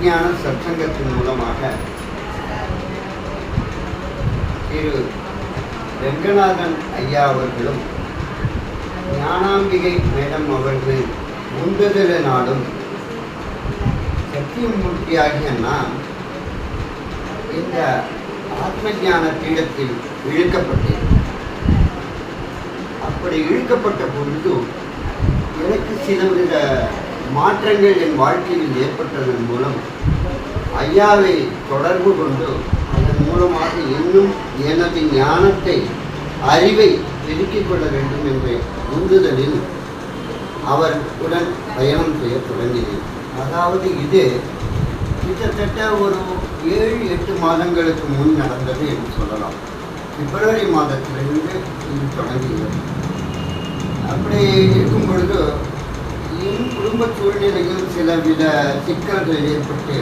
ஆத்மஞான சத்சங்கத்தின் மூலமாக திரு ரெங்கநாதன் ஐயா அவர்களும் ஞானாம்பிகை மேடம் அவர்களின் உந்துதலினாலும் சத்தியமூர்த்தியாகிய நான் இந்த ஆத்மஞான பீடத்தில் இழுக்கப்பட்டேன். அப்படி இழுக்கப்பட்ட பொழுது எனக்கு சிலவித மாற்றங்கள் என் வாழ்க்கையில் ஏற்பட்டதன் மூலம் ஐயாவை தொடர்பு கொண்டு அதன் மூலமாக இன்னும் எனது ஞானத்தை அறிவை பெருக்கிக் கொள்ள வேண்டும் என்ற உந்துதலில் அவருடன் பயணம் செய்ய தொடங்கினேன். அதாவது இது கிட்டத்தட்ட ஒரு 7-8 மாதங்களுக்கு முன் நடந்தது என்று சொல்லலாம். பிப்ரவரி மாதத்திலிருந்து இது தொடங்குகிறது. அப்படி இருக்கும் பொழுது என் குடும்ப சூழ்நிலையில் சிலவித சிக்கல்கள் ஏற்பட்டு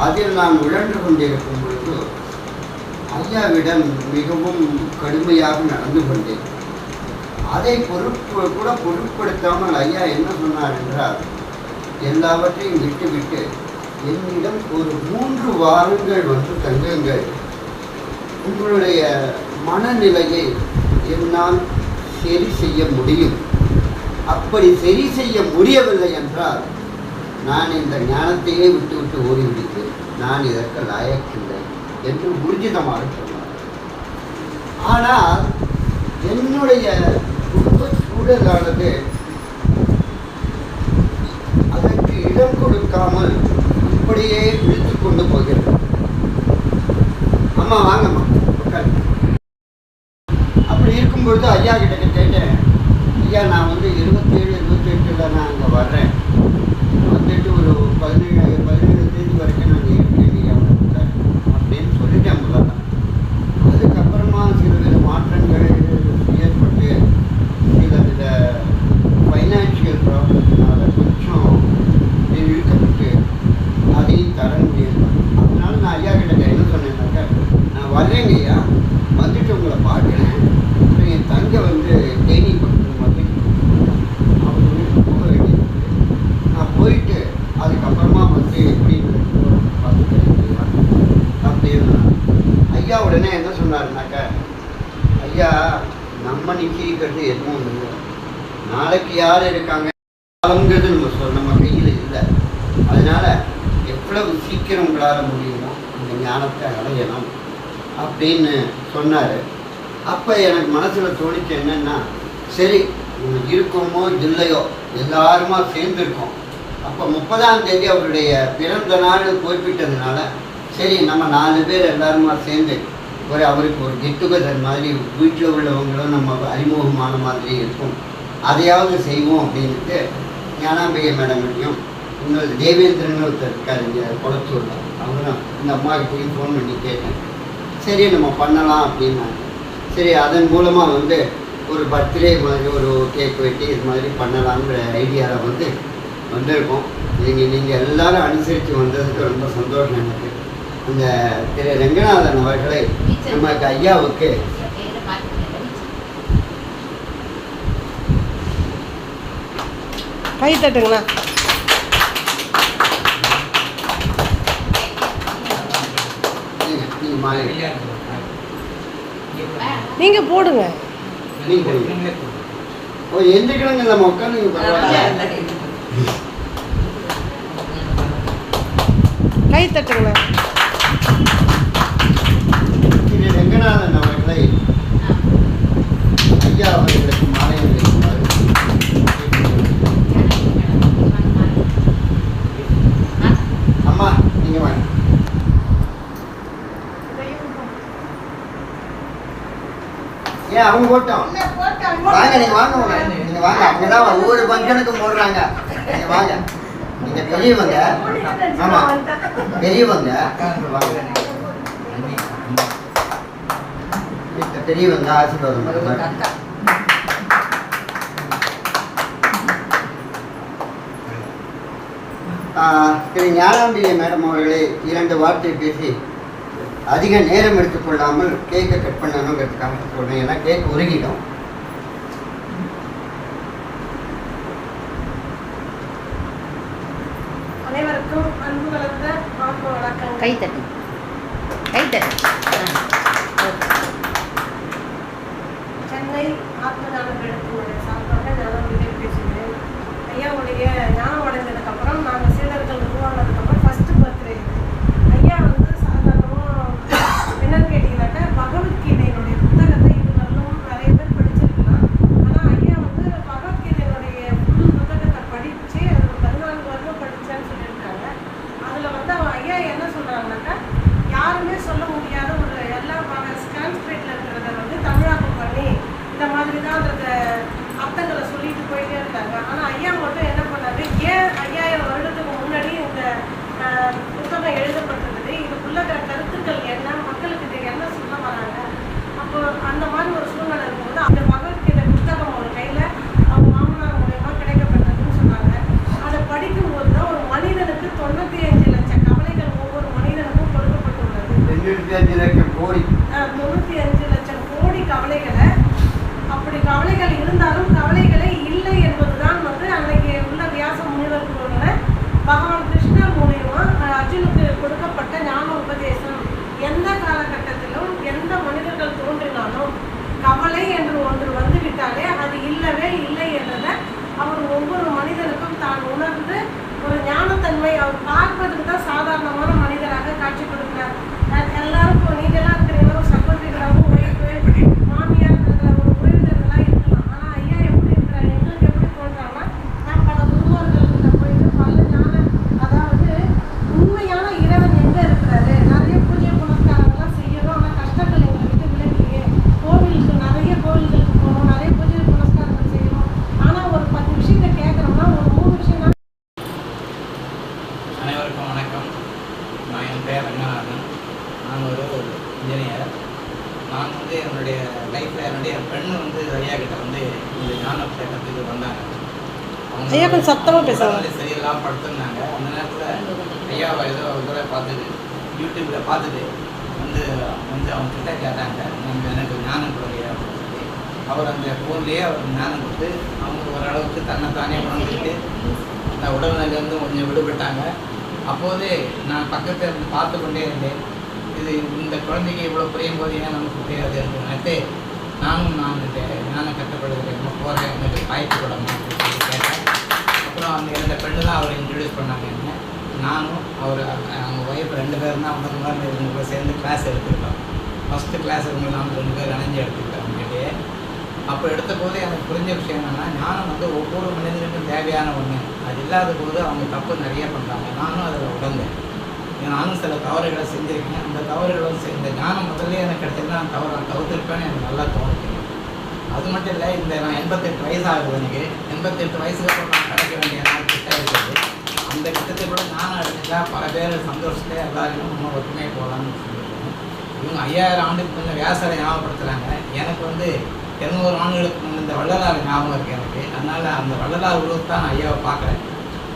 அதில் நான் உழன்று கொண்டிருக்கும் பொழுது ஐயாவிடம் மிகவும் கடுமையாக நடந்து கொண்டேன். அதை பொருட்படுத்தாமல் ஐயா என்ன சொன்னார் என்றால், எல்லாவற்றையும் விட்டுவிட்டு என்னிடம் ஒரு 3 வாரங்கள் வந்து தங்குங்கள், உங்களுடைய மனநிலையை என்னால் சரி செய்ய முடியும். அப்படி சரி செய்ய முடியவில்லை என்றால் நான் இந்த ஞானத்தையே விட்டு ஓடிவிடுகிறேன், நான் இதற்கு லாயக்கில்லை என்று ஊர்ஜிதமாக சொன்னார். ஆனால் என்னுடைய குடும்ப சூழலானது அதற்கு இடம் கொடுக்காமல் இப்படியே இழுத்து கொண்டு போகிறது. அம்மா வாங்கம்மா உட்காரு. அப்படி இருக்கும்பொழுது ஐயா கிட்ட கேட்டேன், ஐயா நான் வந்து 27-28 நான் அங்கே வர்றேன், வந்துட்டு ஒரு 17 தேதி வரைக்கும் நாங்கள் இருக்கேன் ஐயா அப்படின்னு சொல்லிட்டேன் முதல்ல. அதுக்கப்புறமா சிலவித மாற்றங்கள் ஏற்பட்டு சிலவித ஃபைனான்ஷியல் ப்ராப்ளத்தினால கொஞ்சம் இழுக்கப்பட்டு அதையும் தர முடியல. அதனால நான் ஐயா கிட்ட என்ன சொன்னேன்னாக்கா, நான் வர்றேங்க ஐயா, வந்துட்டு உங்களை பார்க்குறேன், என் தங்கை வந்து தேனி பக்கத்தில் வந்து அவங்க வீட்டுக்கு போக வேண்டியது, நான் போயிட்டு அதுக்கப்புறமா வந்து எப்படி பார்த்துக்கிறேன் அப்படின்னு. ஐயா உடனே என்ன சொன்னாருனாக்கா, ஐயா நம்ம நிற்கிறது எதுவும் இல்லை, நாளைக்கு யார் இருக்காங்க காலங்கிறது நம்ம கையில் இல்லை. அதனால் எவ்வளவு சீக்கிரம் உங்களால் முடியுமோ அந்த ஞானத்தை அடையணும் அப்படின்னு சொன்னார். அப்போ எனக்கு மனசில் தோணிச்சு என்னென்னா, சரி இருக்கோமோ இல்லையோ எல்லாருமா சேர்ந்துருக்கோம். அப்போ 30ஆம் தேதி அவருடைய பிறந்த நாள் குறிப்பிட்டதுனால சரி நம்ம 4 பேர் எல்லாருமா சேர்ந்து அவருக்கு ஒரு கெட் டுகெதர் மாதிரி வீட்டில் உள்ளவங்களும் நம்ம அறிமுகமான மாதிரி இருக்கும், அதையாவது செய்வோம் அப்படின்ட்டு ஞானாம்பிகை மேடம்கிட்டையும் இன்னொரு தேவேந்திரன் ஒருத்தர் இருக்கார் இங்கே குளத்தூரில், அவரும் இந்த அம்மாக்கிட்டையும் ஃபோன் பண்ணி கேட்டேன். சரி நம்ம பண்ணலாம் அப்படின்னாங்க. சரி அதன் மூலமாக வந்து ஒரு பர்த்டே மாதிரி ஒரு கேக் வெட்டி இது மாதிரி பண்ணலாங்கிற ஐடியாவில் வந்திருக்கோம். நீங்கள் எல்லோரும் அனுசரித்து வந்ததுக்கு ரொம்ப சந்தோஷம் எனக்கு. அந்த திரு ரெங்கநாதன் அவர்களை நமக்கு ஐயாவுக்கு கை தட்டுங்களா. நீங்க போடுங்க. எந்த கிழங்கு நம்ம உட்காந்து கை தட்டுங்களா. திரு ரெங்கநாதன் அவர்களை ஐயா அவர்களுக்கு மாலை அணிவிக்குமாறு அம்மா நீங்க வாங்க. ஏன் அவங்க போட்டோம் வாங்க, நீங்க வாங்க, நீங்க வாங்க. அப்படிதான் ஒவ்வொரு ஃபங்க்ஷனுக்கு போடுறாங்க. நீங்க வாங்க, நீங்க பெரியவங்க. ஆமா பெரியவங்க, பெரியவங்க ஆசீர்வாதம். திரு ஞானாம்பிகை மேடம் அவர்களே 2 வார்த்தை பேசி அதிக நேரம் எடுத்துக்கொள்ளாமல் கேக்கை கட் பண்ணணுங்கிறதுக்காக சொல்கிறேன். ஏன்னா கேக் உருகிடும். அனைவருக்கும் அன்பு வணக்கம். கை தட்டு கை தட்டு. சென்னை ஆத்மஞான பீடத்தினுடைய சார்பாக ஞானம் விஜய் பேசுகிறேன். ஐயாவுடைய ஞானம் அடைஞ்சதுக்கப்புறம் நாங்கள் சீடர்கள் உருவானதுக்கப்புறம் ஃபஸ்ட்டு பர்த்டே இது. ஐயா வந்து சாதாரணமாக என்னன்னு கேட்டிங்கனாக்கா பகவத்கீதையினுடைய புத்தகத்தை இதுவரையிலும் நிறைய பேர் படிச்சிருக்கலாம். ஆனால் ஐயா வந்து பகவத்கீதையினுடைய புது புத்தகத்தை படித்து அது 14 வருடம் படித்தேன்னு சொல்லியிருக்காங்க. அதில் வந்து ஐயா என்ன சொல்கிறாங்கனாக்கா, யாருமே சொல்ல முடியாத ஒரு எல்லா சான்ஸ்கிரிட்டில் இருக்கிறத வந்து தமிழாக்கம் பண்ணி இந்த மாதிரி தான் அந்த அர்த்தங்களை சொல்லிட்டு போயிட்டே இருக்காங்க. ஆனால் ஐயா மட்டும் என்ன பண்ணாரு, ஏன் 5000 வருடத்துக்கு முன்னாடி இந்த புத்தகம் எழுதப்பட்டிருக்குது, இதுக்குள்ள கருத்துக்கள் என்ன, மக்களுக்கு இது என்ன சொல்ல வராங்க. அப்போ அந்த மாதிரி ஒரு சூழ்நிலை இருக்கும்போது அந்த பகவத்கீதை புத்தகம் ஒரு கையில் அவங்க மாமனார் மூலயமா கிடைக்கப்பட்டதுன்னு சொன்னாங்க. அதை படிக்கும்போது தான் ஒரு மனிதனுக்கு 95 லட்சம் கவலைகள் ஒவ்வொரு மனிதனுக்கும் கொடுக்கப்பட்டுள்ளது. 95 லட்சம் கோடி 95 லட்சம் கோடி கவலைகளை, அப்படி கவலைகள் இருந்தாலும் கவலைகளே இல்லை என்பதுதான் வந்து அன்னைக்கு உள்ள வியாச முனிவர்களோட பகவான் கிருஷ்ணர் மூலியமா அர்ஜுனுக்கு கொடுக்கப்பட்ட ஞான உபதேசம். எந்த காலகட்டத்திலும் எந்த மனிதர்கள் தோன்றினாலும் கவலை என்று ஒன்று வந்துவிட்டாலே அது இல்லவே இல்லை என்றதை அவர் ஒவ்வொரு மனிதனுக்கும் தான் உணர்ந்து ஒரு ஞானத்தன்மை அவர் பார்ப்பதற்கு தான் சாதாரணமான மனிதராக காட்சி கொடுக்கிறார். எல்லாருக்கும் நீங்களாம் இருக்கிறீங்க, ஒரு சகோதரிகளாகவும் ஒய்ஃபு மாமியார் ஒரு உறவினர்களாக இருக்கலாம். ஆனால் ஐயா எப்படி இருக்கிறார், எங்களுக்கு எப்படி தோன்றாங்கன்னா, நான் பல குருமார்கள்கிட்ட போயிட்டு பல ஞான, அதாவது உண்மையான இறைவன் எங்கே இருக்கிறாரு, நிறைய பூஜை புனஸ்காரங்கள்லாம் செய்யணும், ஆனால் கஷ்டங்கள் எங்களை விட்டு விலகியே, கோவிலுக்கு நிறைய கோவில்களுக்கு போகணும், நிறைய பூஜை புனஸ்காரங்கள் செய்யணும், ஆனால் ஒரு 10 விஷயத்தை கேட்குறோம்னா ஒரு 3 விஷயம் தான். அனைவருக்கும் வணக்கம். நான் என் பெயர் ரங்கநாதன். நான் ஒரு இன்ஜினியர். நான் வந்து என்னுடைய லைஃப்பில் என்னுடைய பெண்ணு வந்து ஐயா கிட்ட வந்து இந்த ஞான புத்தகத்துக்கு வந்தாங்க. ஐயா கொஞ்சம் சத்தமா பேசுவாங்க. அவங்க சரியில்லாமல் படுத்துருந்தாங்க. அந்த நேரத்தில் ஐயாவை ஏதோ இதில் பார்த்துட்டு யூடியூப்பில் பார்த்துட்டு வந்து அவங்க கிட்ட கேட்டாங்க, எனக்கு ஞானம் கொடுங்க அப்படின்னு சொல்லி. அவர் அந்த ஃபோன்லேயே அவர் ஞானம் கொடுத்து அவங்க ஓரளவுக்கு தன்னைத்தானே உணர்ந்துட்டு அந்த உடல்நிலையிலேருந்து கொஞ்சம் விடுபட்டாங்க. அப்போது நான் பக்கத்தில் இருந்து பார்த்து கொண்டே இருந்தேன். இது இந்த குழந்தைக்கு இவ்வளோ புரியும் போது ஏன் நமக்கு புரியாது நினைத்து நானும் ஞானம் கற்றுக்கொள்கிறேன், போகிறேன், எனக்கு வாய்ப்பு கொடுங்க அப்படின்னு சொல்லி கேட்டேன். அப்புறம் அந்த இந்த பெண்ணு தான் அவர் இன்ட்ரடியூஸ் பண்ணாங்க. என்ன நானும் அவங்க ஒய்ஃப் 2 பேரும் தான் முதல் மாதிரி இவங்க சேர்ந்து கிளாஸ் எடுத்துக்கிட்டோம். ஃபஸ்ட்டு கிளாஸ் இவங்க நாங்கள் 2 பேர் இணைஞ்சு எடுத்துக்கிட்டோம் அவங்ககிட்டயே. அப்போ எடுத்த போது எனக்கு புரிஞ்ச விஷயம் என்னென்னா, ஞானம் வந்து ஒவ்வொரு மனிதனுக்கும் தேவையான ஒன்று. அது இல்லாத போது அவங்க தப்பு நிறைய பண்ணுறாங்க. நானும் அதில் உடந்தேன். நானும் சில தவறுகளை செஞ்சுருக்கேன். அந்த தவறுகளும் இந்த ஞானம் முதல்ல எனக்கு கிடைச்சதுன்னா அந்த நான் தவிர்த்திருப்பேன்னு எனக்கு நல்லா தோணுது. அது மட்டும் இல்லை, இந்த நான் 88 வயசு ஆகுது. எனக்கு 88 வயசுக்கு அப்புறம் நான் கிடைக்க வேண்டிய நாள் கிட்ட இருக்குது. அந்த கிட்டத்தை கூட ஞானம் அடைஞ்சா பல பேர் சந்தோஷத்தை எல்லாரையும் இன்னும் ஒற்றுமையை போகலான்னு சொல்லியிருக்கேன். இவங்க 5000 ஆண்டுக்கு முன்னே வியாசரை ஞாபகப்படுத்துகிறாங்க. எனக்கு வந்து 200 ஆண்டுகளுக்கு முன்னே இந்த வள்ளலார் ஞாபகம் இருக்குது எனக்கு. அதனால் அந்த வள்ளலார் உருவத்தை நான் ஐயாவை பார்க்குறேன்.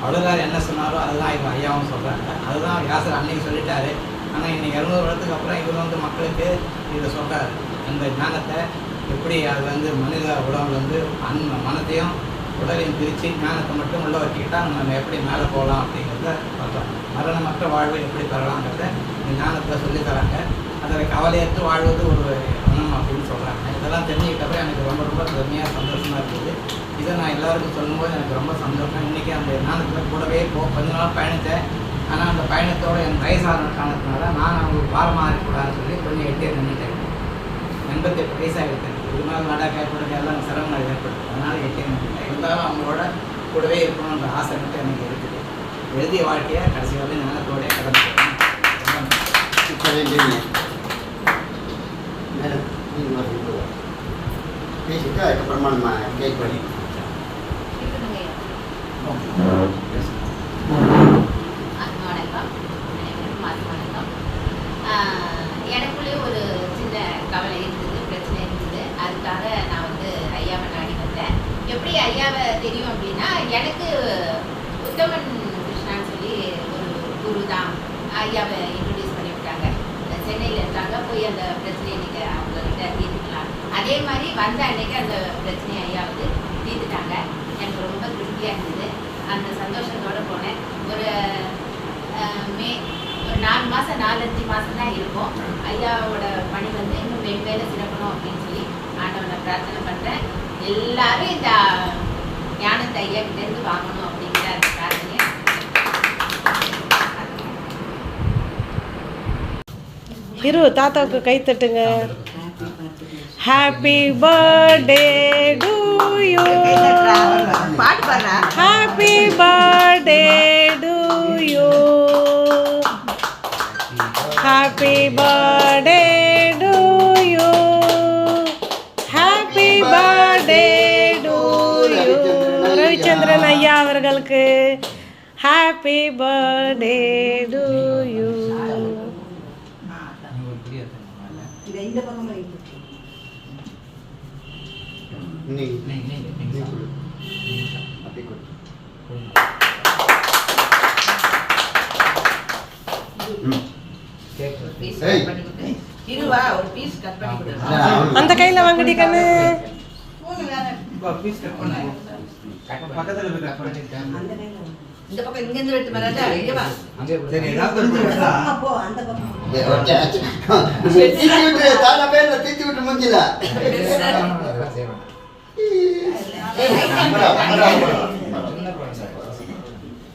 வள்ளலார் என்ன சொன்னாரோ அதுதான் இவங்க ஐயாவும் சொல்கிறாங்க. அதுதான் வியாசர் அன்னைக்கு சொல்லிட்டாரு. ஆனால் இன்னைக்கு 200 வருடத்துக்கு அப்புறம் இவர் வந்து மக்களுக்கு இதை சொல்கிறார். அந்த ஞானத்தை எப்படி அது வந்து மனித உடம்புல வந்து மனத்தையும் உடலையும் பிரித்து ஞானத்தை மட்டும் உள்ள வச்சுக்கிட்டால் நம்ம எப்படி மேலே போகலாம் அப்படிங்கிறத சொல்கிறோம். மரணமற்ற வாழ்வை எப்படி பெறலாங்கிறத இந்த ஞானத்தை சொல்லித்தராங்க. அதில் கவலையற்று வாழ்வது ஒரு குணம் அப்படின்னு சொல்கிறாங்க. இதெல்லாம் தெரிஞ்சுக்கிட்டப்ப எனக்கு ரொம்ப ரொம்ப பெருமையாக சந்தோஷமாக இருக்குது. இதை நான் எல்லாருக்கும் சொல்லும்போது எனக்கு ரொம்ப சந்தோஷம். இன்றைக்கி அந்த ஞானத்தில் கூடவே கொஞ்ச நாள் பயணித்தேன். ஆனால் அந்த பயணத்தோடு என் வயசான காரணத்தினால நான் அவங்களுக்கு பாரமாக இருக்கக்கூடாதுன்னு சொல்லி கொஞ்சம் எட்டே நின்றுட்டேன். 88 வயசாக இருக்கேன். இது மாதிரி நடக்க கொடுக்க எல்லாம் சிரமங்கள் ஏற்படுது. அதனால் எட்டே நின்றுட்டேன். இருந்தாலும் அவங்களோட கூடவே இருக்கணுன்ற ஆசை மட்டும் எனக்கு இருக்குது. எழுதிய வாழ்க்கையை கடைசி வரை ஞானத்தோடய கடந்து பேசிட்டு அதுக்கப்புறமா நம்ம கேக் பண்ணி எனக்குள்ளேயே ஒரு சின்ன கவலை இருந்தது, பிரச்சனை இருந்தது. அதுக்காக நான் வந்து ஐயாவை நாடி வந்தேன். எப்படி ஐயாவை தெரியும் அப்படின்னா, எனக்கு உத்தமன் கிருஷ்ணான்னு சொல்லி ஒரு குரு தான் ஐயாவை இன்ட்ரடியூஸ் பண்ணி விட்டாங்க. சென்னையில் இருக்காங்க, போய் அந்த பிரச்சனையை நீங்கள் அவங்கக்கிட்ட தீர்த்துக்கலாம். அதே மாதிரி வந்த அன்னைக்கு அந்த பிரச்சனையை ஐயா வந்து தீர்த்துட்டாங்க. எனக்கு ரொம்ப திருப்தியாக இருந்தது. அந்த சந்தோஷத்தோடு போனேன். ஒரு 4 மாதம் 4-5 மாதம் தான் இருக்கும். ஐயாவோட பணி வந்து இன்னும் வெவ்வேறு சிறக்கணும் அப்படின்னு சொல்லி ஆண்டவனை பிரார்த்தனை பண்ணுறேன். எல்லாரும் இந்த ஞானத்தை ஐயா கிட்டேருந்து வாங்கணும் அப்படிங்கிற அந்த பிரார்த்தனையை. இரு தாத்தாவுக்கு கை தட்டுங்க. Happy birthday to you. பாட்டு பாடுறா. Happy birthday to you. Happy birthday to you. Happy birthday to you. Ravichandran ஐயா அவர்களுக்கு ஹாப்பி பர்த்டே டு யூ. நீ கொடு. அப்படியே கொடு. இருவா ஒரு பீஸ் கட் பண்ணி கொடு. அந்த கையில வாங்கடி கண்ணு. பக்கத்துல போய் கட் பண்ணிட்டேன். இந்த பக்கம் இங்க இருந்து வெட்டு மராஜா இங்க வா. சரி ஏதாவது கொடுத்தா அப்போ அந்த பக்கம் தீச்சி விட்டு தாத்தா பேர்ல தீச்சி விட்டு முடிஞ்சல.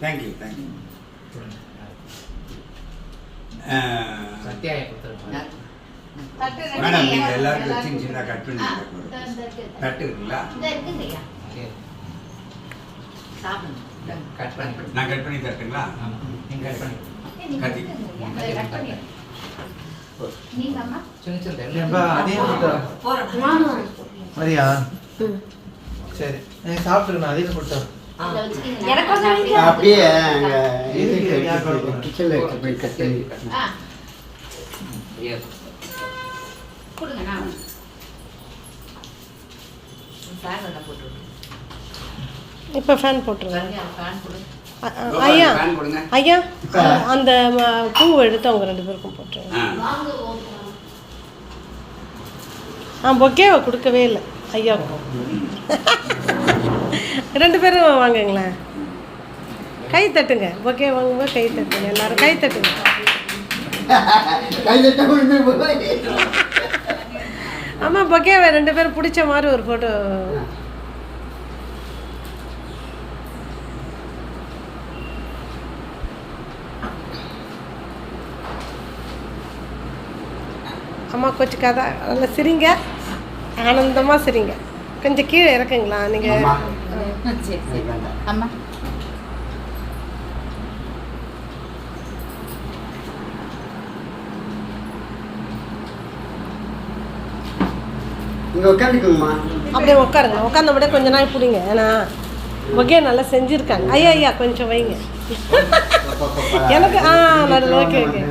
Thank you thank you. சத்யாயை கொடுத்துருக்கோம். மேடம் நீங்கள் எல்லாருக்கும் சின்ன சின்ன கட் பண்ணி தட்டு இருக்குங்களா? கட் பண்ணி நான் கட் பண்ணி தட்டுங்களா? நீங்க கட் பண்ணி கட்டி சின்ன சின்ன அதே சரியா சரி சாப்பிட்டுருக்கணும் அதையும் கொடுத்தா அப்படியே கிச்சன்ல போய் கட் பண்ணி கொடுங்க. நான் ஃபேன் ஒன்று போட்டு இப்போ ஃபேன் போட்டுருங்க. ஃபேன் கொடு. ஐயா ஃபேன் கொடுங்க. ஐயா அந்த பூவை எடுத்து அவங்க 2 பேருக்கும் போட்டுருங்க. பொக்கேவை கொடுக்கவே இல்லை ஐயாவுக்கும். 2 பேரும் வாங்குங்களேன். கை தட்டுங்க. பொக்கே வாங்கும்போது கை தட்டுங்க. எல்லாரும் கை தட்டுங்க. ஆமாம் பொக்கேவை 2 பேரும் பிடிச்ச மாதிரி ஒரு ஃபோட்டோ. அம்மா கொஞ்சம் கதை நல்லா சிரிங்க. ஆனந்தமாக சிரிங்க. கொஞ்சம் கீழே இறக்குங்களா நீங்கள்? சரி சரி அம்மா இங்கே உட்காந்துக்குங்கம்மா. அப்படியே உட்காருங்க. உட்காந்தபடியே கொஞ்ச நாள் பிடிங்க. ஏன்னா பொக்கே நல்லா செஞ்சுருக்காங்க. ஐயா ஐயா கொஞ்சம் வைங்க. எனக்கு நல்ல ஓகே ஓகே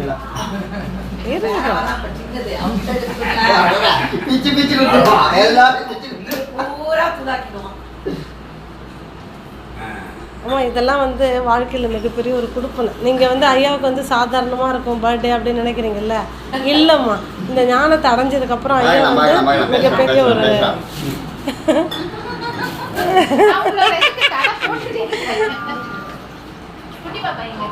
பிச்சு பிச்சு கொடுத்துருவோம் எல்லாரும். ஆமாம் இதெல்லாம் வந்து வாழ்க்கையில் மிகப்பெரிய ஒரு கொடுப்பனை. நீங்கள் வந்து ஐயாவுக்கு வந்து சாதாரணமாக இருக்கும் பர்த்டே அப்படின்னு நினைக்கிறீங்கல்ல. இல்லைம்மா இந்த ஞானத்தை அடைஞ்சதுக்கப்புறம் ஐயா வந்து மிகப்பெரிய ஒரு குட்டி பாப்பா இங்க